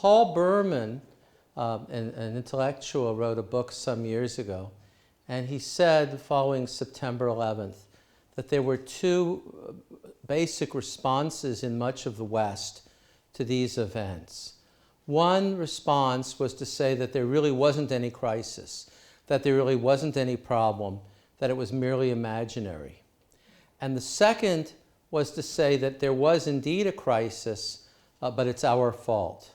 Paul Berman, an intellectual, wrote a book some years ago, and he said, following September 11th, that there were two basic responses in much of the West to these events. One response was to say that there really wasn't any crisis, that there really wasn't any problem, that it was merely imaginary. And the second was to say that there was indeed a crisis, but it's our fault.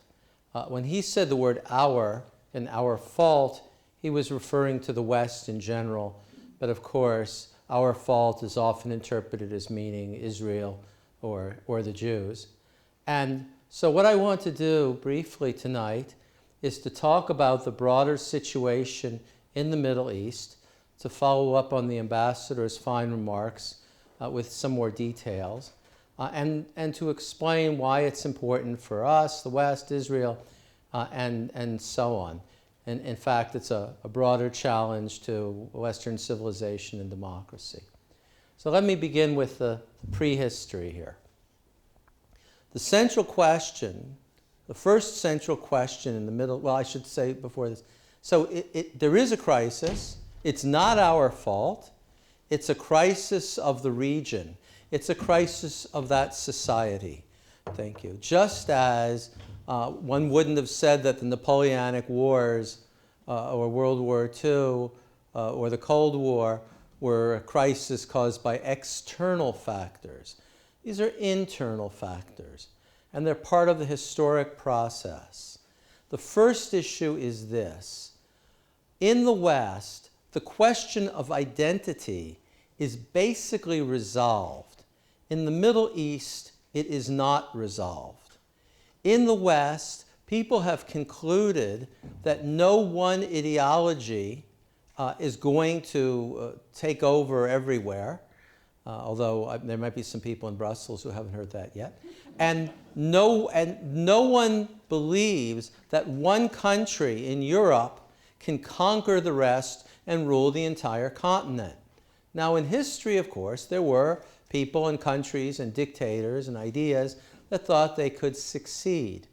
When he said the word our and our fault, he was referring to the West in general, but of course, our fault is often interpreted as meaning Israel or the Jews. And so what I want to do briefly tonight is to talk about the broader situation in the Middle East, to follow up on the ambassador's fine remarks with some more details, and to explain why it's important for us, the West, Israel, and so on. And in fact, it's a broader challenge to Western civilization and democracy. So let me begin with the prehistory here. The central question, the first central question in the middle, well, I should say before this, so there is a crisis. It's not our fault. It's a crisis of the region. It's a crisis of that society. Thank you. Just as one wouldn't have said that the Napoleonic Wars or World War II or the Cold War were a crisis caused by external factors. These are internal factors, and they're part of the historic process. The first issue is this. In the West, the question of identity is basically resolved. In the Middle East, it is not resolved. In the West, people have concluded that no one ideology is going to take over everywhere, although there might be some people in Brussels who haven't heard that yet. And no one believes that one country in Europe can conquer the rest and rule the entire continent. Now, in history, of course, there were people and countries and dictators and ideas that thought they could succeed.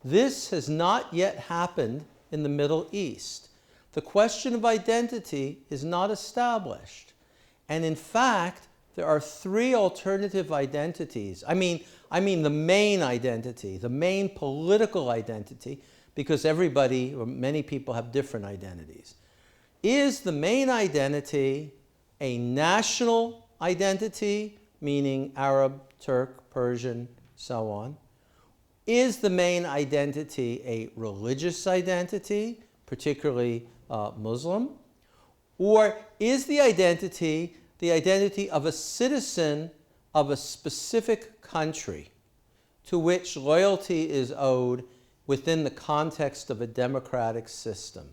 This has not yet happened in the Middle East. The question of identity is not established. And in fact, there are three alternative identities. I mean the main identity, the main political identity, because everybody, or many people, have different identities. Is the main identity a national identity, meaning Arab, Turk, Persian, so on? Is the main identity a religious identity, particularly Muslim? Or is the identity of a citizen of a specific country to which loyalty is owed within the context of a democratic system?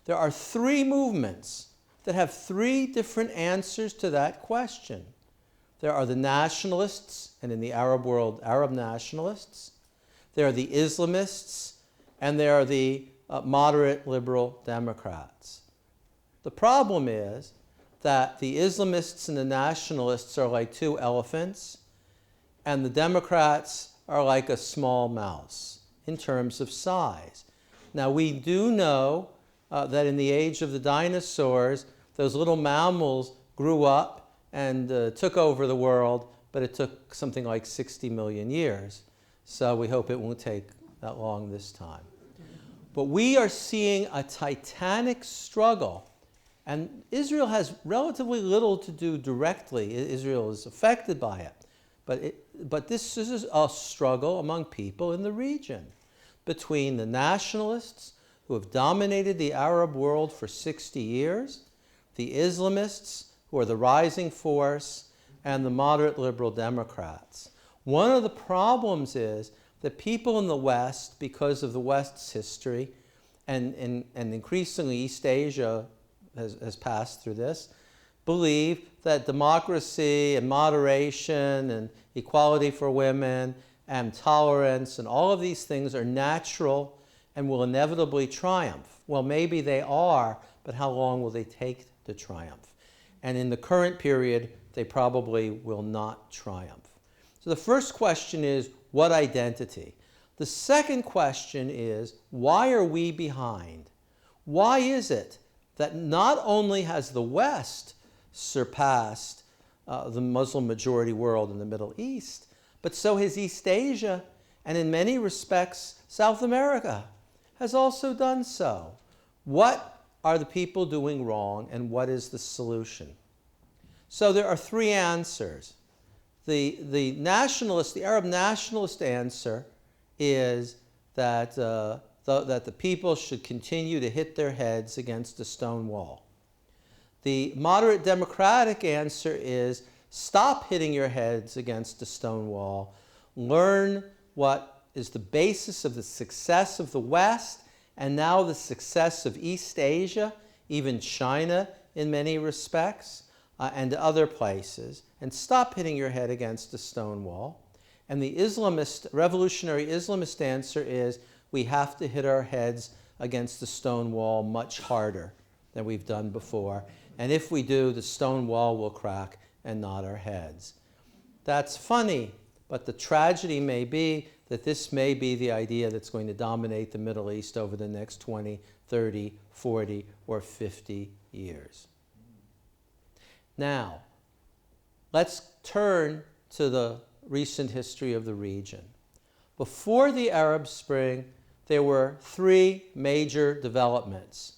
There are three movements that have three different answers to that question. There are the nationalists, and in the Arab world, Arab nationalists. There are the Islamists, and there are the moderate liberal Democrats. The problem is that the Islamists and the nationalists are like two elephants, and the Democrats are like a small mouse in terms of size. Now, we do know that in the age of the dinosaurs, those little mammals grew up and took over the world, but it took something like 60 million years. So we hope it won't take that long this time. But we are seeing a titanic struggle, and Israel has relatively little to do directly. Israel is affected by it. But this is a struggle among people in the region between the nationalists, who have dominated the Arab world for 60 years, the Islamists, who are the rising force, and the moderate liberal Democrats. One of the problems is that people in the West, because of the West's history, and increasingly East Asia has passed through this, believe that democracy and moderation and equality for women and tolerance and all of these things are natural and will inevitably triumph. Well, maybe they are, but how long will they take to triumph? And in the current period, they probably will not triumph. So the first question is, what identity? The second question is, why are we behind? Why is it that not only has the West surpassed the Muslim majority world in the Middle East, but so has East Asia, and in many respects, South America has also done so? What are the people doing wrong, and what is the solution? So there are three answers. The nationalist, the Arab nationalist answer is that that the people should continue to hit their heads against a stone wall. The moderate democratic answer is stop hitting your heads against a stone wall. Learn what is the basis of the success of the West and now the success of East Asia, even China in many respects, and other places, and stop hitting your head against a stone wall. And the Islamist, revolutionary Islamist answer is we have to hit our heads against the stone wall much harder than we've done before. And if we do, the stone wall will crack and not our heads. That's funny, but the tragedy may be that this may be the idea that's going to dominate the Middle East over the next 20, 30, 40, or 50 years. Now, let's turn to the recent history of the region. Before the Arab Spring, there were three major developments.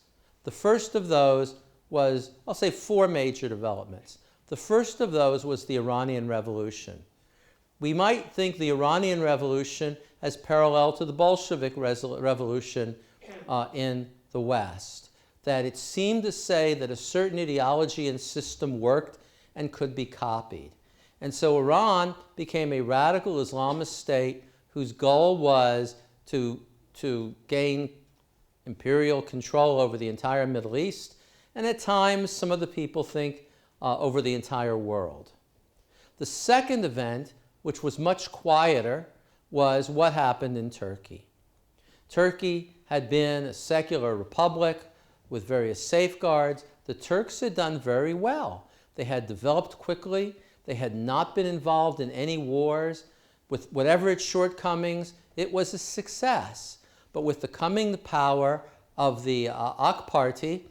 The first of those was, I'll say four major developments. The first of those was the Iranian Revolution. We might think the Iranian Revolution as parallel to the Bolshevik Revolution in the West, that it seemed to say that a certain ideology and system worked and could be copied. And so Iran became a radical Islamist state whose goal was to gain imperial control over the entire Middle East, and at times, some of the people think, over the entire world. The second event, which was much quieter, was what happened in Turkey. Turkey had been a secular republic with various safeguards. The Turks had done very well. They had developed quickly. They had not been involved in any wars. With whatever its shortcomings, it was a success. But with the coming to power of the AK Party,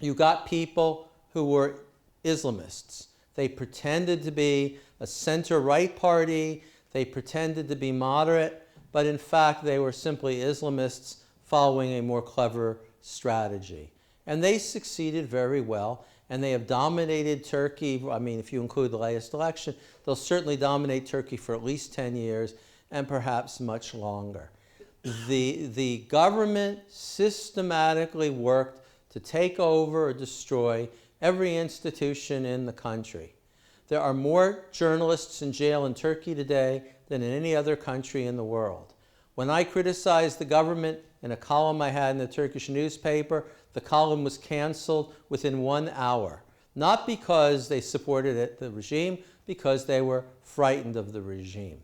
you got people who were Islamists. They pretended to be a center-right party. They pretended to be moderate. But in fact, they were simply Islamists following a more clever strategy. And they succeeded very well. And they have dominated Turkey. I mean, if you include the latest election, they'll certainly dominate Turkey for at least 10 years and perhaps much longer. The government systematically worked to take over or destroy every institution in the country. There are more journalists in jail in Turkey today than in any other country in the world. When I criticized the government in a column I had in the Turkish newspaper, the column was canceled within 1 hour. Not because they supported the regime, because they were frightened of the regime.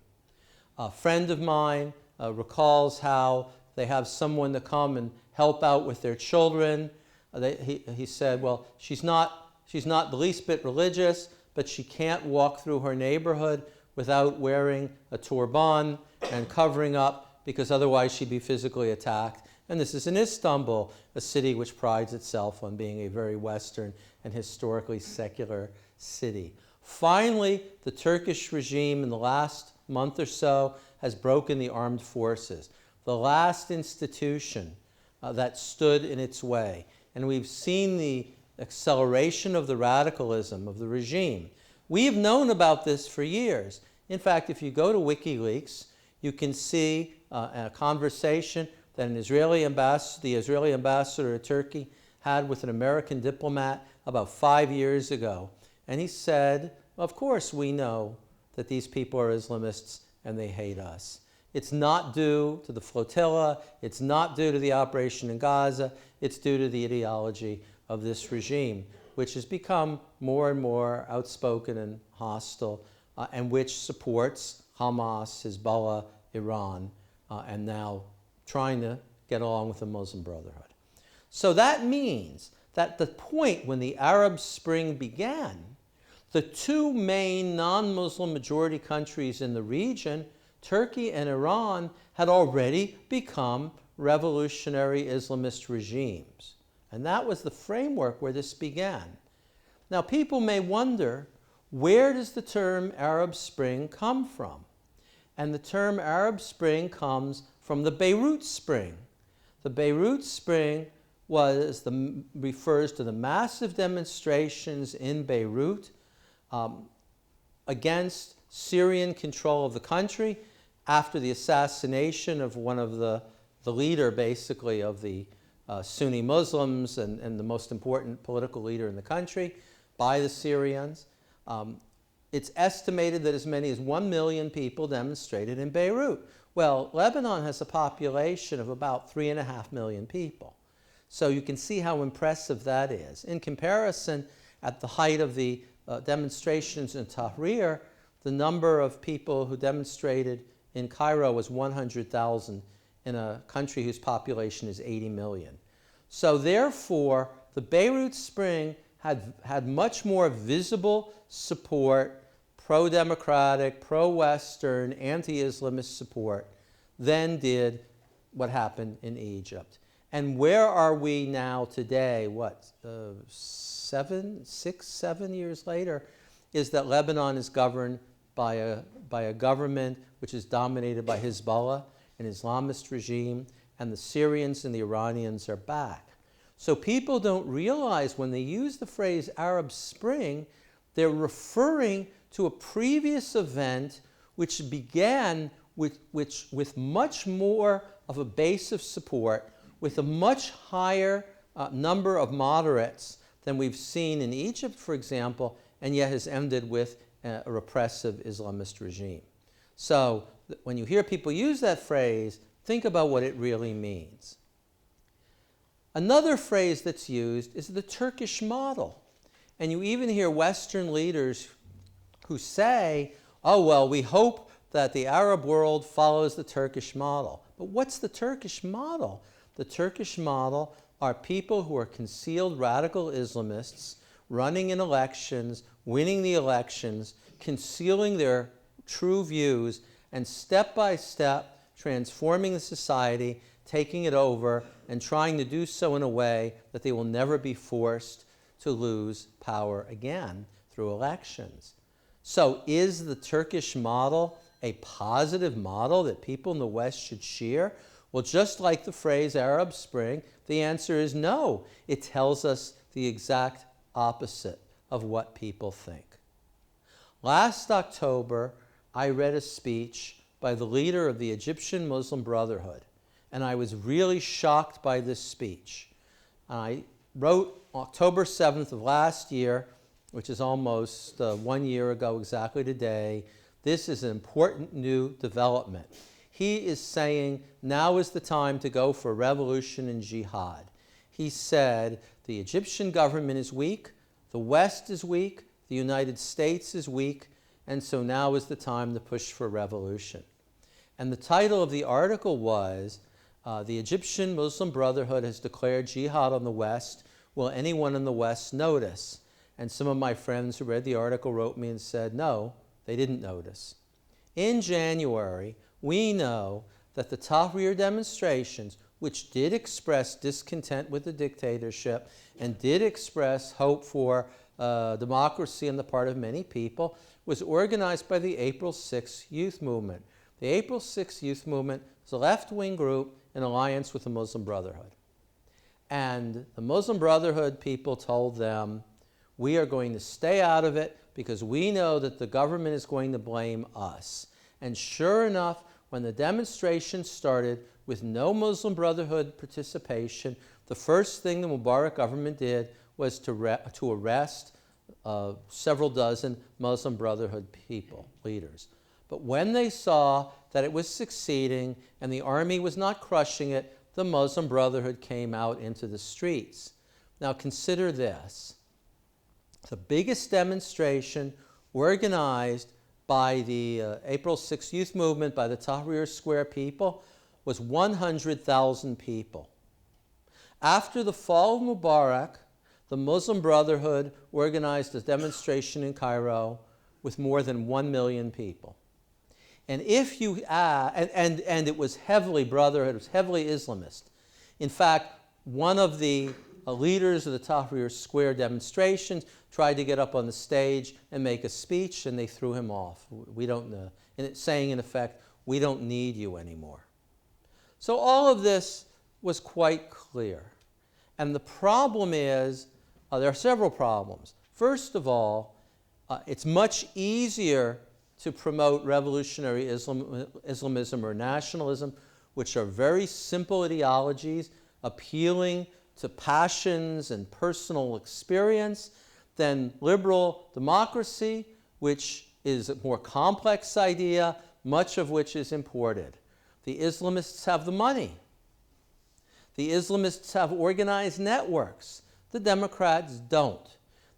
A friend of mine recalls how they have someone to come and help out with their children. He said, well, she's not the least bit religious, but she can't walk through her neighborhood without wearing a turban and covering up, because otherwise she'd be physically attacked. And this is in Istanbul, a city which prides itself on being a very Western and historically secular city. Finally, the Turkish regime in the last month or so has broken the armed forces, the last institution that stood in its way. And we've seen the acceleration of the radicalism of the regime. We've known about this for years. In fact, if you go to WikiLeaks, you can see a conversation that the Israeli ambassador to Turkey had with an American diplomat about 5 years ago. And he said, of course we know that these people are Islamists and they hate us. It's not due to the flotilla. It's not due to the operation in Gaza. It's due to the ideology of this regime, which has become more and more outspoken and hostile, and which supports Hamas, Hezbollah, Iran, and now trying to get along with the Muslim Brotherhood. So that means that the point when the Arab Spring began, the two main non-Muslim majority countries in the region, Turkey and Iran had already become revolutionary Islamist regimes. And that was the framework where this began. Now, people may wonder, where does the term Arab Spring come from? And the term Arab Spring comes from the Beirut Spring. The Beirut Spring refers to the massive demonstrations in Beirut against Syrian control of the country after the assassination of one of the leader, basically, of the Sunni Muslims and the most important political leader in the country by the Syrians. It's estimated that as many as 1 million people demonstrated in Beirut. Well, Lebanon has a population of about 3.5 million people. So you can see how impressive that is. In comparison, at the height of the demonstrations in Tahrir, the number of people who demonstrated in Cairo was 100,000 in a country whose population is 80 million. So therefore, the Beirut Spring had much more visible support, pro-democratic, pro-Western, anti-Islamist support than did what happened in Egypt. And where are we now today, 6, 7 years later, is that Lebanon is governed by a government which is dominated by Hezbollah, an Islamist regime, and the Syrians and the Iranians are back. So people don't realize when they use the phrase Arab Spring, they're referring to a previous event which began with much more of a base of support, with a much higher number of moderates than we've seen in Egypt, for example, and yet has ended with a repressive Islamist regime. So when you hear people use that phrase, think about what it really means. Another phrase that's used is the Turkish model. And you even hear Western leaders who say, oh, well, we hope that the Arab world follows the Turkish model. But what's the Turkish model? The Turkish model are people who are concealed radical Islamists running in elections, winning the elections, concealing their true views, and step by step transforming the society, taking it over, and trying to do so in a way that they will never be forced to lose power again through elections. So is the Turkish model a positive model that people in the West should share? Well, just like the phrase Arab Spring, the answer is no. It tells us the exact opposite of what people think. Last October, I read a speech by the leader of the Egyptian Muslim Brotherhood, and I was really shocked by this speech. I wrote October 7th of last year, which is almost 1 year ago exactly today, this is an important new development. He is saying now is the time to go for revolution and jihad. He said the Egyptian government is weak, the West is weak, the United States is weak, and so now is the time to push for revolution. And the title of the article was, the Egyptian Muslim Brotherhood has declared jihad on the West. Will anyone in the West notice? And some of my friends who read the article wrote me and said, no, they didn't notice. In January, we know that the Tahrir demonstrations, which did express discontent with the dictatorship and did express hope for democracy on the part of many people, was organized by the April 6th Youth Movement. The April 6th Youth Movement is a left-wing group in alliance with the Muslim Brotherhood. And the Muslim Brotherhood people told them, we are going to stay out of it because we know that the government is going to blame us. And sure enough, when the demonstration started with no Muslim Brotherhood participation, the first thing the Mubarak government did was to arrest several dozen Muslim Brotherhood people, leaders. But when they saw that it was succeeding and the army was not crushing it, the Muslim Brotherhood came out into the streets. Now consider this. The biggest demonstration organized by the April 6th Youth Movement, by the Tahrir Square people, was 100,000 people. After the fall of Mubarak, the Muslim Brotherhood organized a demonstration in Cairo with more than 1 million people. And if you and it was heavily Brotherhood, it was heavily Islamist. In fact, one of the leaders of the Tahrir Square demonstrations tried to get up on the stage and make a speech, and they threw him off. We don't know, saying in effect, we don't need you anymore. So all of this was quite clear. And the problem is, there are several problems. First of all, it's much easier to promote revolutionary Islamism or nationalism, which are very simple ideologies appealing to passions and personal experience, than liberal democracy, which is a more complex idea, much of which is imported. The Islamists have the money. The Islamists have organized networks. The Democrats don't.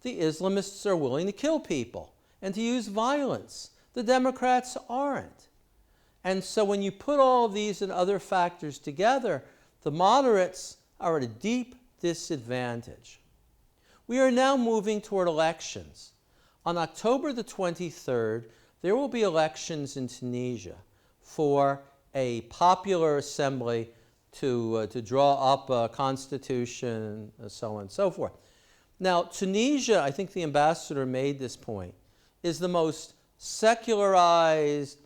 The Islamists are willing to kill people and to use violence. The Democrats aren't. And so when you put all of these and other factors together, the moderates are at a deep disadvantage. We are now moving toward elections. On October the 23rd, there will be elections in Tunisia for a popular assembly to draw up a constitution, and so on and so forth. Now, Tunisia, I think the ambassador made this point, is the most secularized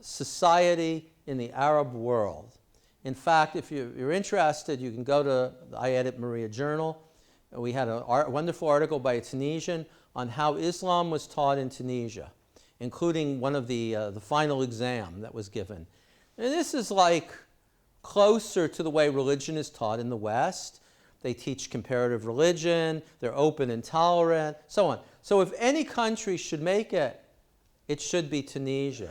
society in the Arab world. In fact, if you're interested, you can go to the I Edit Maria Journal. We had a wonderful article by a Tunisian on how Islam was taught in Tunisia, including one of the final exam that was given. And this is like closer to the way religion is taught in the West. They teach comparative religion, they're open and tolerant, so on. So if any country should make it, it should be Tunisia.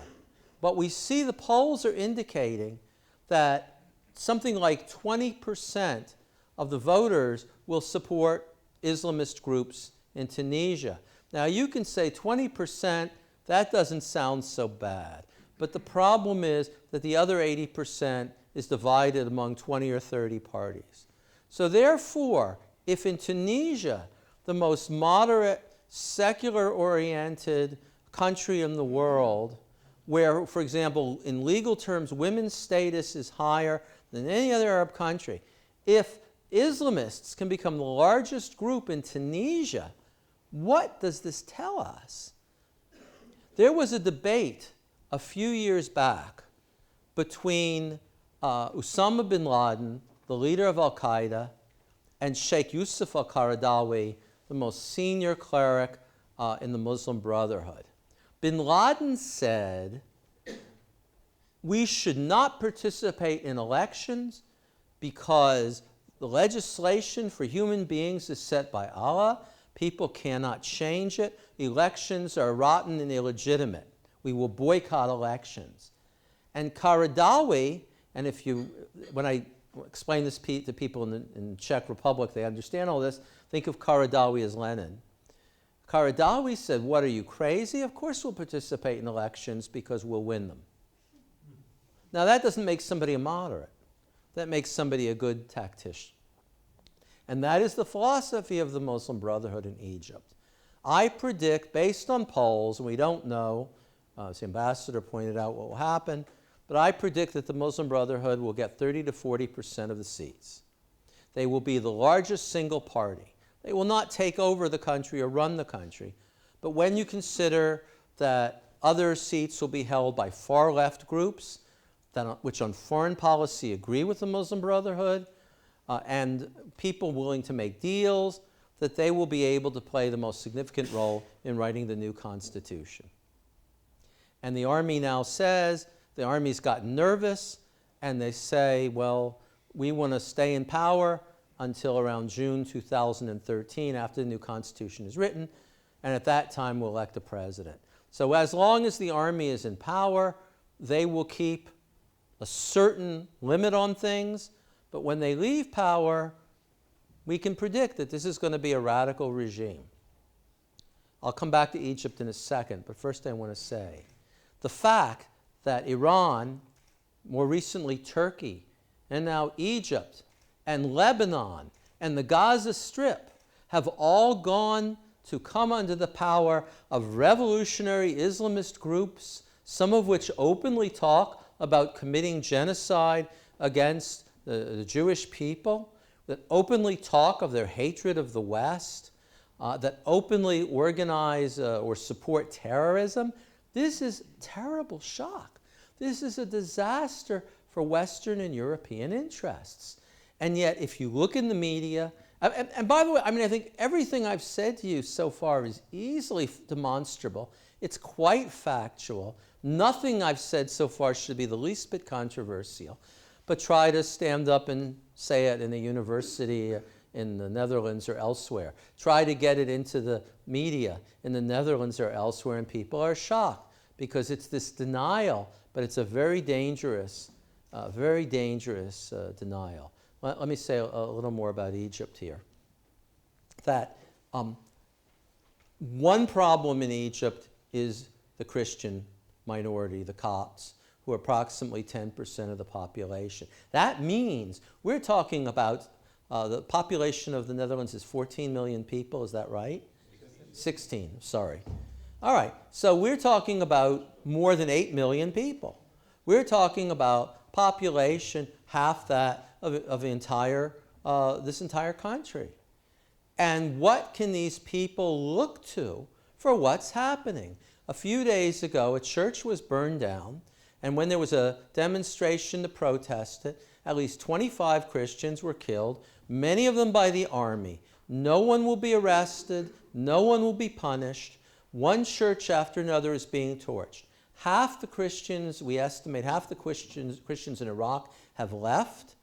But we see the polls are indicating that something like 20% of the voters will support Islamist groups in Tunisia. Now you can say 20%, that doesn't sound so bad. But the problem is that the other 80% is divided among 20 or 30 parties. So therefore, if in Tunisia, the most moderate, secular-oriented country in the world, where, for example, in legal terms, women's status is higher than any other Arab country, if Islamists can become the largest group in Tunisia, what does this tell us? There was a debate a few years back between Osama bin Laden, the leader of al-Qaeda, and Sheikh Yusuf al-Qaradawi, the most senior cleric in the Muslim Brotherhood. Bin Laden said, we should not participate in elections because the legislation for human beings is set by Allah. People cannot change it. Elections are rotten and illegitimate. We will boycott elections. And Qaradawi, and when I explain this to people in the Czech Republic, they understand all this, think of Qaradawi as Lenin. Qaradawi said, what, are you crazy? Of course we'll participate in elections because we'll win them. Now that doesn't make somebody a moderate. That makes somebody a good tactician. And that is the philosophy of the Muslim Brotherhood in Egypt. I predict, based on polls, and we don't know, as the ambassador pointed out what will happen, but I predict that the Muslim Brotherhood will get 30 to 40% of the seats. They will be the largest single party. They will not take over the country or run the country. But when you consider that other seats will be held by far-left groups, which on foreign policy agree with the Muslim Brotherhood, and people willing to make deals, that they will be able to play the most significant role in writing the new constitution. And the army now says, the army's gotten nervous, and they say, well, we want to stay in power until around June 2013, after the new constitution is written, and at that time we'll elect a president. So as long as the army is in power, they will keep a certain limit on things, but when they leave power, we can predict that this is going to be a radical regime. I'll come back to Egypt in a second, but first I want to say, the fact that Iran, more recently Turkey, and now Egypt, and Lebanon, and the Gaza Strip have all gone to come under the power of revolutionary Islamist groups some of which openly talk about committing genocide against the Jewish people, that openly talk of their hatred of the West, that openly organize or support terrorism. This is terrible shock. This is a disaster for Western and European interests. And yet, if you look in the media, and by the way, I think everything I've said to you so far is easily demonstrable. It's quite factual. Nothing I've said so far should be the least bit controversial. But try to stand up and say it in a university in the Netherlands or elsewhere. Try to get it into the media in the Netherlands or elsewhere, and people are shocked because it's this denial, but it's a very dangerous denial. Let me say a little more about Egypt here. That one problem in Egypt is the Christian minority, the Copts, who are approximately 10% of the population. That means we're talking about the population of the Netherlands is 14 million people, is that right? 16, sorry. All right, so we're talking about more than 8 million people. We're talking about population, half that of this entire country. And what can these people look to for what's happening? A few days ago, a church was burned down, and when there was a demonstration to protest it, at least 25 Christians were killed, many of them by the army. No one will be arrested, no one will be punished. One church after another is being torched. Half the Christians, we estimate, half the Christians in Iraq have left,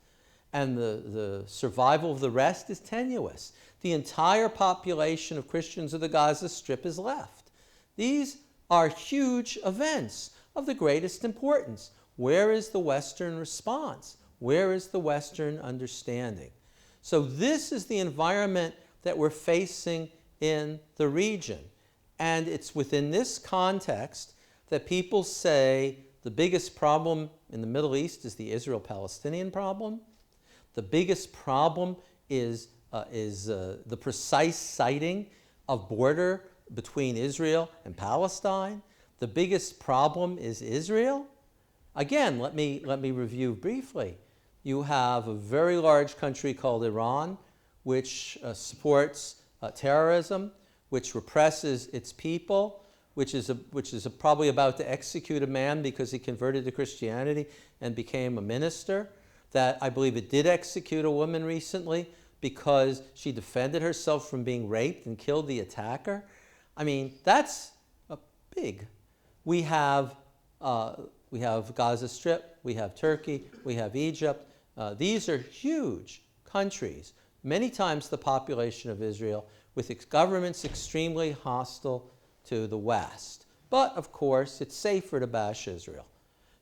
and the survival of the rest is tenuous. The entire population of Christians of the Gaza Strip is left. These are huge events of the greatest importance. Where is the Western response? Where is the Western understanding? So this is the environment that we're facing in the region. And it's within this context that people say the biggest problem in the Middle East is the Israel-Palestinian problem. The biggest problem is the precise siting of border between Israel and Palestine. The biggest problem is Israel. Again, let me review briefly. You have a very large country called Iran, which supports terrorism, which represses its people, which is probably about to execute a man because he converted to Christianity and became a minister. That I believe it did execute a woman recently because she defended herself from being raped and killed the attacker. That's big. We have Gaza Strip, we have Turkey, we have Egypt. These are huge countries, many times the population of Israel, with governments extremely hostile to the West. But, of course, it's safer to bash Israel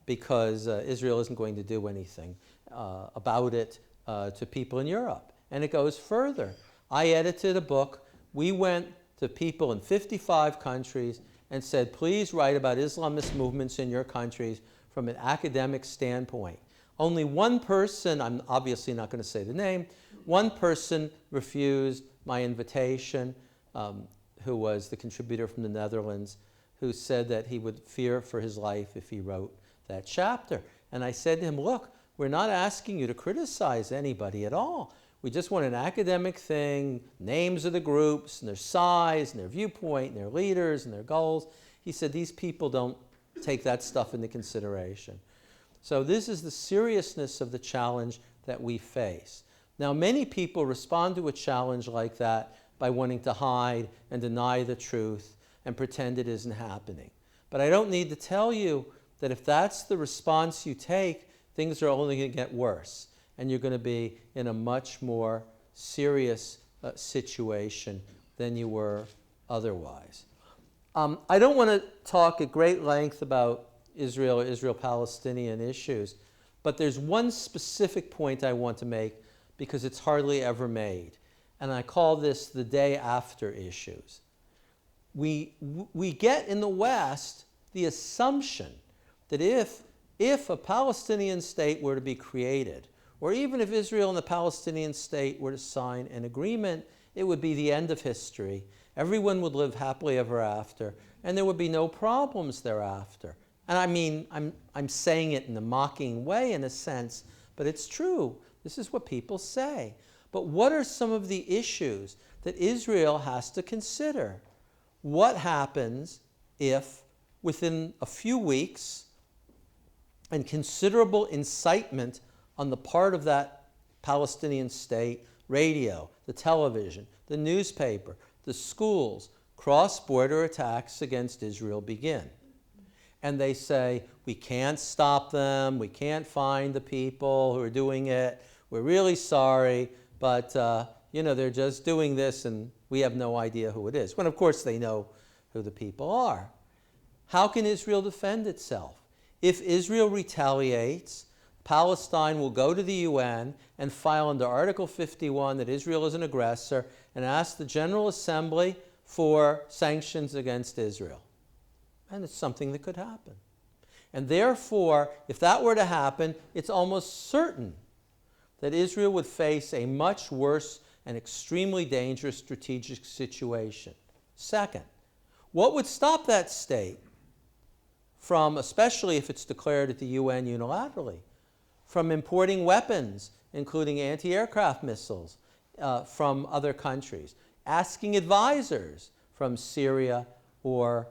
because Israel isn't going to do anything about it to people in Europe. And it goes further. I edited a book. We went to people in 55 countries and said, please write about Islamist movements in your countries from an academic standpoint. Only one person, I'm obviously not going to say the name, one person refused my invitation, who was the contributor from the Netherlands, who said that he would fear for his life if he wrote that chapter. And I said to him, look, we're not asking you to criticize anybody at all. We just want an academic thing, names of the groups, and their size, and their viewpoint, and their leaders, and their goals. He said, these people don't take that stuff into consideration. So this is the seriousness of the challenge that we face. Now, many people respond to a challenge like that by wanting to hide and deny the truth and pretend it isn't happening. But I don't need to tell you that if that's the response you take, things are only going to get worse. And you're going to be in a much more serious situation than you were otherwise. I don't want to talk at great length about Israel-Palestinian issues, but there's one specific point I want to make because it's hardly ever made. And I call this the day after issues. We get in the West the assumption that if a Palestinian state were to be created, or even if Israel and the Palestinian state were to sign an agreement, it would be the end of history. Everyone would live happily ever after, and there would be no problems thereafter. And I mean, I'm saying it in a mocking way in a sense, but it's true. This is what people say. But what are some of the issues that Israel has to consider? What happens if within a few weeks and considerable incitement on the part of that Palestinian state, radio, the television, the newspaper, the schools, cross-border attacks against Israel begin? And they say, we can't stop them, we can't find the people who are doing it, we're really sorry, but they're just doing this and we have no idea who it is. When of course they know who the people are. How can Israel defend itself? If Israel retaliates, Palestine will go to the UN and file under Article 51 that Israel is an aggressor and ask the General Assembly for sanctions against Israel. And it's something that could happen. And therefore, if that were to happen, it's almost certain that Israel would face a much worse and extremely dangerous strategic situation. Second, what would stop that state from, especially if it's declared at the UN unilaterally, from importing weapons, including anti-aircraft missiles, from other countries, asking advisors from Syria or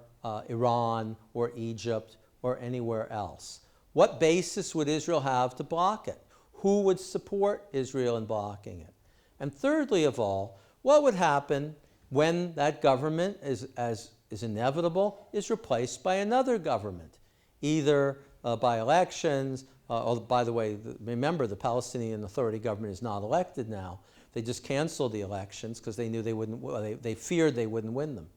Iran or Egypt or anywhere else? What basis would Israel have to block it? Who would support Israel in blocking it? And thirdly of all, what would happen when that government, as is inevitable, is replaced by another government, either by elections? By the way, remember, the Palestinian Authority government is not elected now. They just canceled the elections because they knew they wouldn't. They feared they wouldn't win them.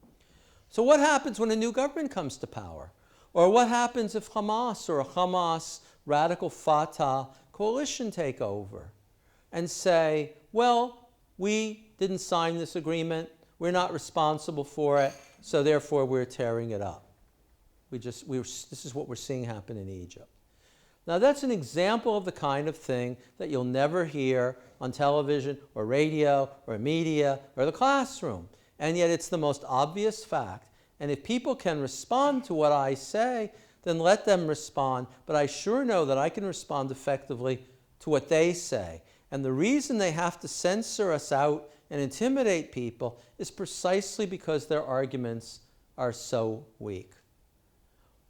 So what happens when a new government comes to power? Or what happens if Hamas or a Hamas radical Fatah coalition take over and say, well, we didn't sign this agreement, we're not responsible for it, so therefore we're tearing it up. This is what we're seeing happen in Egypt. Now that's an example of the kind of thing that you'll never hear on television or radio or media or the classroom. And yet it's the most obvious fact. And if people can respond to what I say, then let them respond. But I sure know that I can respond effectively to what they say. And the reason they have to censor us out and intimidate people is precisely because their arguments are so weak.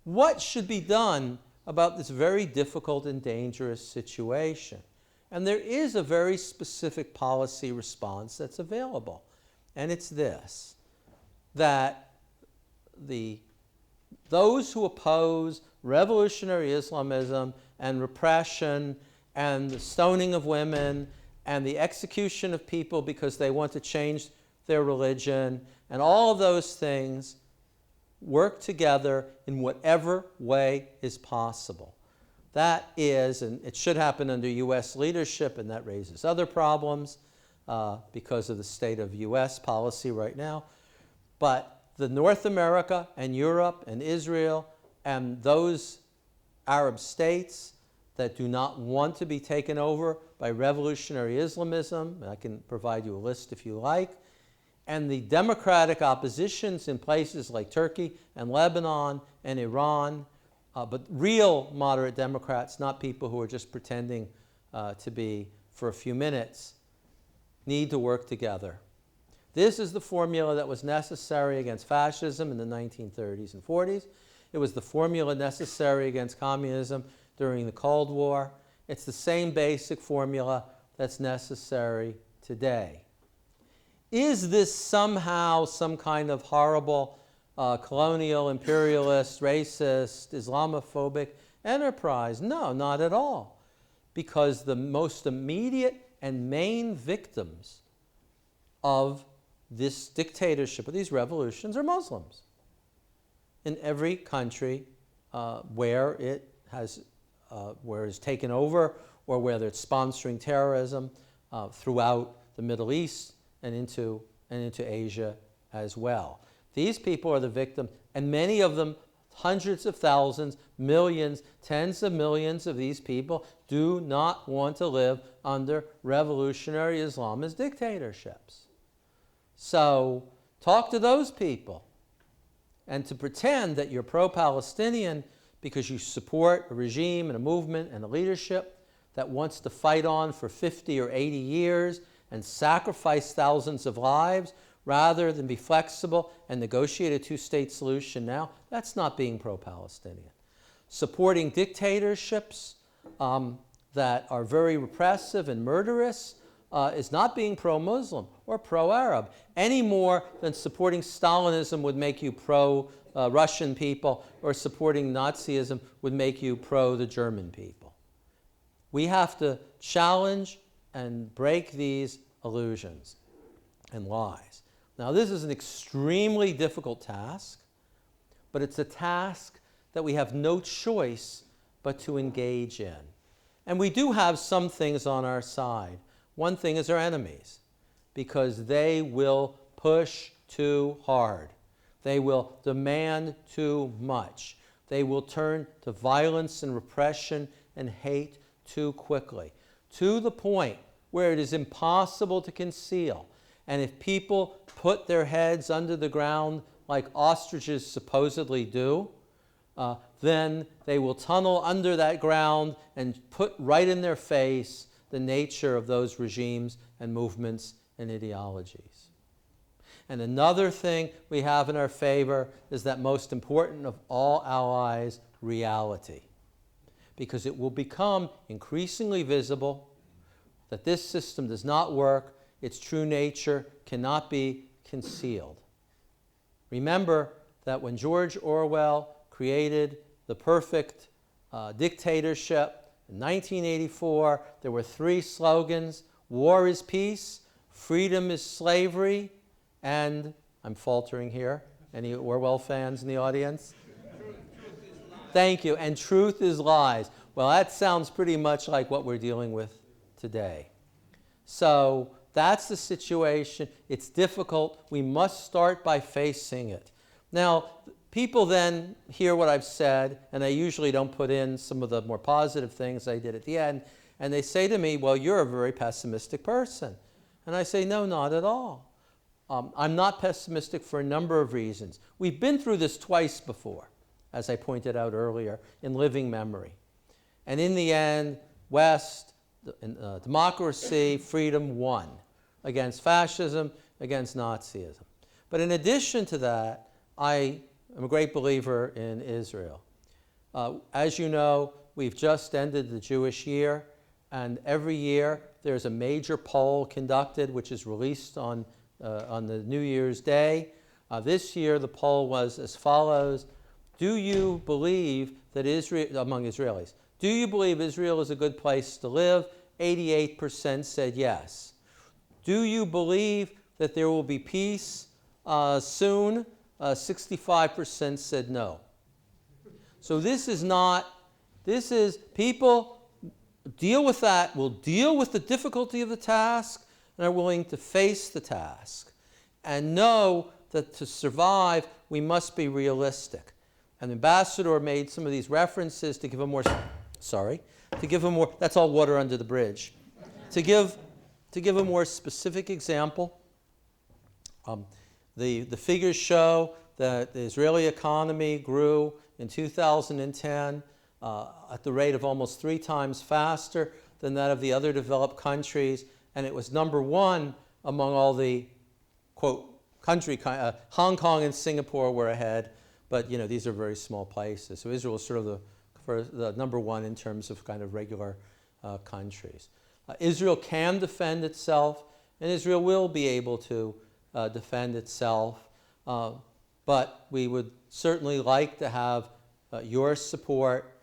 What should be done about this very difficult and dangerous situation? And there is a very specific policy response that's available. And it's this, that those who oppose revolutionary Islamism and repression and the stoning of women and the execution of people because they want to change their religion and all of those things work together in whatever way is possible. That is, and it should happen under U.S. leadership, and that raises other problems because of the state of U.S. policy right now. But the North America and Europe and Israel and those Arab states that do not want to be taken over by revolutionary Islamism, and I can provide you a list if you like, and the democratic oppositions in places like Turkey and Lebanon and Iran, but real moderate Democrats, not people who are just pretending to be for a few minutes, need to work together. This is the formula that was necessary against fascism in the 1930s and 40s. It was the formula necessary against communism during the Cold War. It's the same basic formula that's necessary today. Is this somehow some kind of horrible colonial, imperialist, racist, Islamophobic enterprise? No, not at all. Because the most immediate and main victims of this dictatorship, of these revolutions, are Muslims. In every country where it has, where it's taken over, or whether it's sponsoring terrorism throughout the Middle East and into Asia as well. These people are the victim, and many of them, hundreds of thousands, millions, tens of millions of these people do not want to live under revolutionary Islamist dictatorships. So talk to those people. And to pretend that you're pro-Palestinian because you support a regime and a movement and a leadership that wants to fight on for 50 or 80 years and sacrifice thousands of lives rather than be flexible and negotiate a two-state solution now, that's not being pro-Palestinian. Supporting dictatorships that are very repressive and murderous is not being pro-Muslim or pro-Arab, any more than supporting Stalinism would make you pro-Russian people, or supporting Nazism would make you pro the German people. We have to challenge and break these illusions and lies. Now, this is an extremely difficult task, but it's a task that we have no choice but to engage in. And we do have some things on our side. One thing is our enemies, because they will push too hard. They will demand too much. They will turn to violence and repression and hate too quickly, to the point where it is impossible to conceal. And if people put their heads under the ground like ostriches supposedly do, then they will tunnel under that ground and put right in their face the nature of those regimes and movements and ideologies. And another thing we have in our favor is that most important of all allies, reality. Because it will become increasingly visible that this system does not work, its true nature cannot be concealed. Remember that when George Orwell created the perfect dictatorship in 1984, there were three slogans: war is peace, freedom is slavery, and, I'm faltering here, any Orwell fans in the audience? Thank you, and truth is lies. Well, that sounds pretty much like what we're dealing with today. So that's the situation. It's difficult. We must start by facing it. Now, people then hear what I've said, and I usually don't put in some of the more positive things I did at the end, and they say to me, well, you're a very pessimistic person. And I say, no, not at all. I'm not pessimistic for a number of reasons. We've been through this twice before, as I pointed out earlier, in living memory. And in the end, West, democracy, freedom won against fascism, against Nazism. But in addition to that, I am a great believer in Israel. As you know, we've just ended the Jewish year, and every year there's a major poll conducted which is released on the New Year's Day. This year the poll was as follows: do you believe that Israel, among Israelis, do you believe Israel is a good place to live? 88% said yes. Do you believe that there will be peace soon? 65% said no. So this is people deal with that, will deal with the difficulty of the task, and are willing to face the task and know that to survive we must be realistic. And the ambassador made some of these references to give a more, that's all water under the bridge. To give a more specific example, the figures show that the Israeli economy grew in 2010 at the rate of almost 3 times faster than that of the other developed countries, and it was number one among all the, quote, Hong Kong and Singapore were ahead, but these are very small places. So Israel is sort of the number one in terms of kind of regular countries. Israel can defend itself, and Israel will be able to defend itself, but we would certainly like to have your support,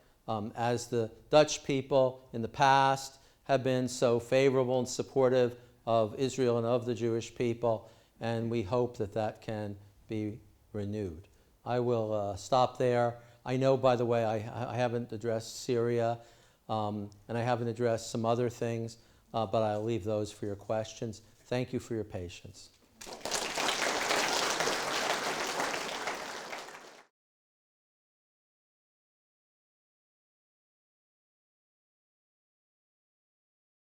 as the Dutch people in the past have been so favorable and supportive of Israel and of the Jewish people, and we hope that that can be renewed. I will stop there. I know, by the way, I haven't addressed Syria, and I haven't addressed some other things, but I'll leave those for your questions. Thank you for your patience.